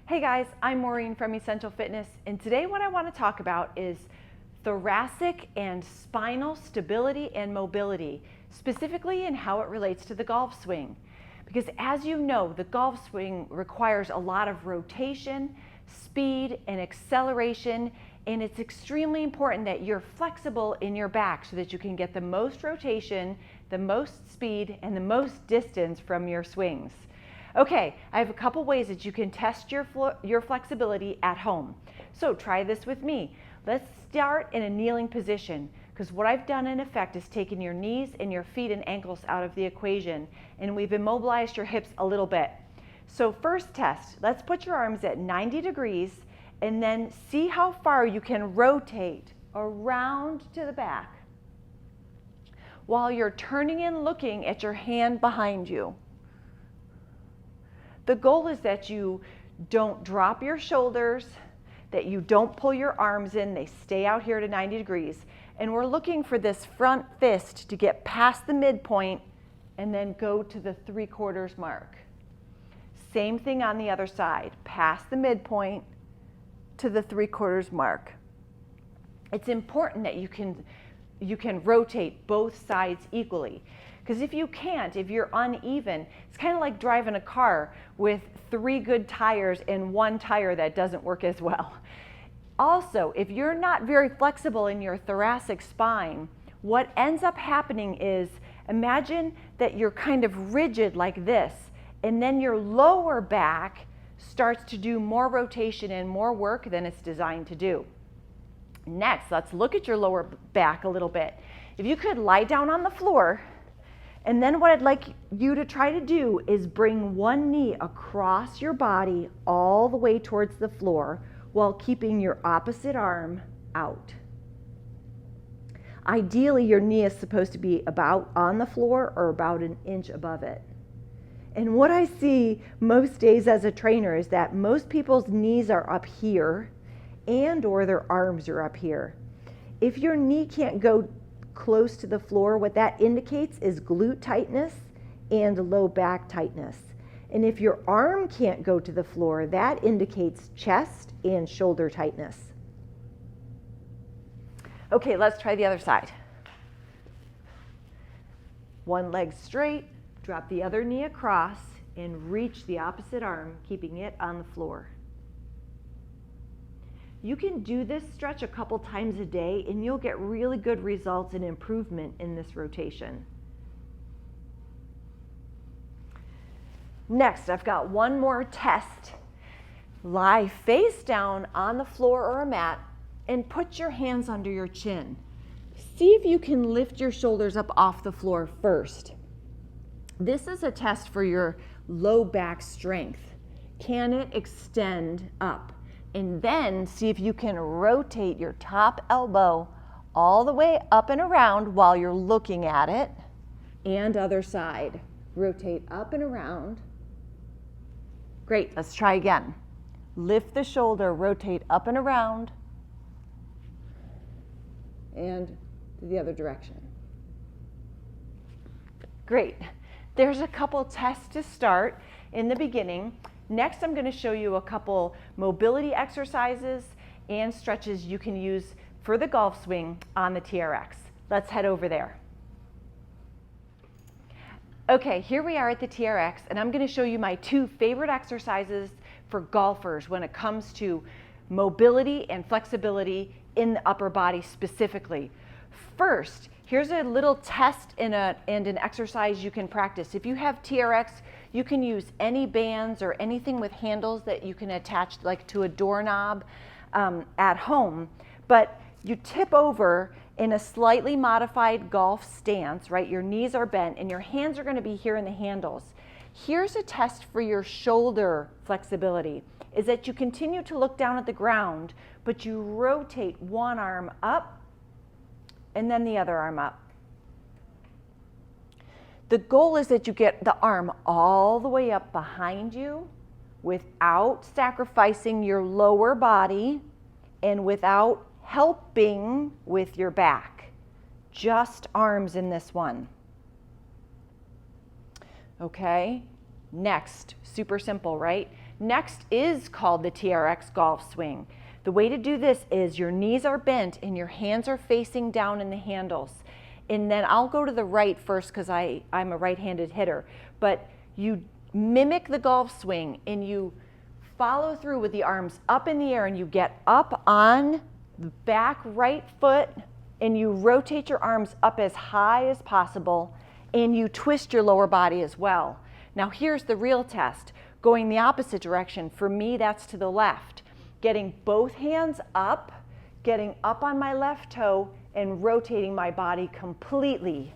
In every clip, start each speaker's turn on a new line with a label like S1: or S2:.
S1: Hey guys, I'm Maureen from Essential Fitness, and today what I want to talk about is thoracic and spinal stability and mobility, specifically in how it relates to the golf swing. Because as you know, the golf swing requires a lot of rotation, speed, and acceleration, and it's extremely important that you're flexible in your back so that you can get the most rotation, the most speed, and the most distance from your swings. Okay, I have a couple ways that you can test your flexibility at home. So try this with me. Let's start in a kneeling position, because what I've done in effect is taken your knees and your feet and ankles out of the equation, and we've immobilized your hips a little bit. So first test, let's put your arms at 90 degrees and then see how far you can rotate around to the back while you're turning and looking at your hand behind you. The goal is that you don't drop your shoulders, that you don't pull your arms in, they stay out here to 90 degrees. And we're looking for this front fist to get past the midpoint and then go to the 3/4 mark. Same thing on the other side, past the midpoint to the 3/4 mark. It's important that you can rotate both sides equally. Because if you can't, if you're uneven, it's kind of like driving a car with 3 good tires and 1 tire that doesn't work as well. Also, if you're not very flexible in your thoracic spine, what ends up happening is, imagine that you're kind of rigid like this, and then your lower back starts to do more rotation and more work than it's designed to do. Next, let's look at your lower back a little bit. If you could lie down on the floor, and then what I'd like you to try to do is bring one knee across your body all the way towards the floor while keeping your opposite arm out. Ideally, your knee is supposed to be about on the floor or about an inch above it. And what I see most days as a trainer is that most people's knees are up here and or their arms are up here. If your knee can't go close to the floor, what that indicates is glute tightness and low back tightness. And if your arm can't go to the floor, that indicates chest and shoulder tightness. Okay, let's try the other side. One leg straight, drop the other knee across, and reach the opposite arm, keeping it on the floor. You can do this stretch a couple times a day and you'll get really good results and improvement in this rotation. Next, I've got one more test. Lie face down on the floor or a mat and put your hands under your chin. See if you can lift your shoulders up off the floor first. This is a test for your low back strength. Can it extend up? And then see if you can rotate your top elbow all the way up and around while you're looking at it. And other side. Rotate up and around. Great, let's try again. Lift the shoulder, rotate up and around. And the other direction. Great. There's a couple tests to start in the beginning. Next, I'm going to show you a couple mobility exercises and stretches you can use for the golf swing on the TRX. Let's head over there. Okay, here we are at the TRX, and I'm going to show you my 2 favorite exercises for golfers when it comes to mobility and flexibility in the upper body specifically. First, here's a little test and an exercise you can practice. If you have TRX, you can use any bands or anything with handles that you can attach like to a doorknob at home, but you tip over in a slightly modified golf stance, right? Your knees are bent and your hands are going to be here in the handles. Here's a test for your shoulder flexibility, is that you continue to look down at the ground, but you rotate one arm up and then the other arm up. The goal is that you get the arm all the way up behind you without sacrificing your lower body and without helping with your back. Just arms in this one. Okay, next, super simple, right? Next is called the TRX golf swing. The way to do this is your knees are bent and your hands are facing down in the handles. And then I'll go to the right first because I'm a right-handed hitter. But you mimic the golf swing and you follow through with the arms up in the air, and you get up on the back right foot and you rotate your arms up as high as possible and you twist your lower body as well. Now here's the real test. Going the opposite direction. For me, that's to the left. Getting both hands up, getting up on my left toe, and rotating my body completely.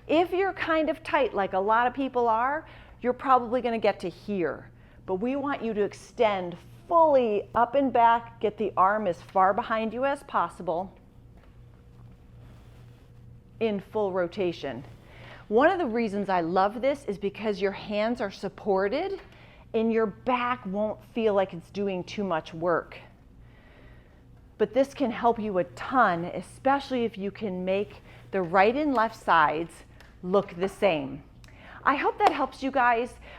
S1: If you're kind of tight, like a lot of people are, you're probably going to get to here. But we want you to extend fully up and back, get the arm as far behind you as possible in full rotation. One of the reasons I love this is because your hands are supported and your back won't feel like it's doing too much work. But this can help you a ton, especially if you can make the right and left sides look the same. I hope that helps you guys.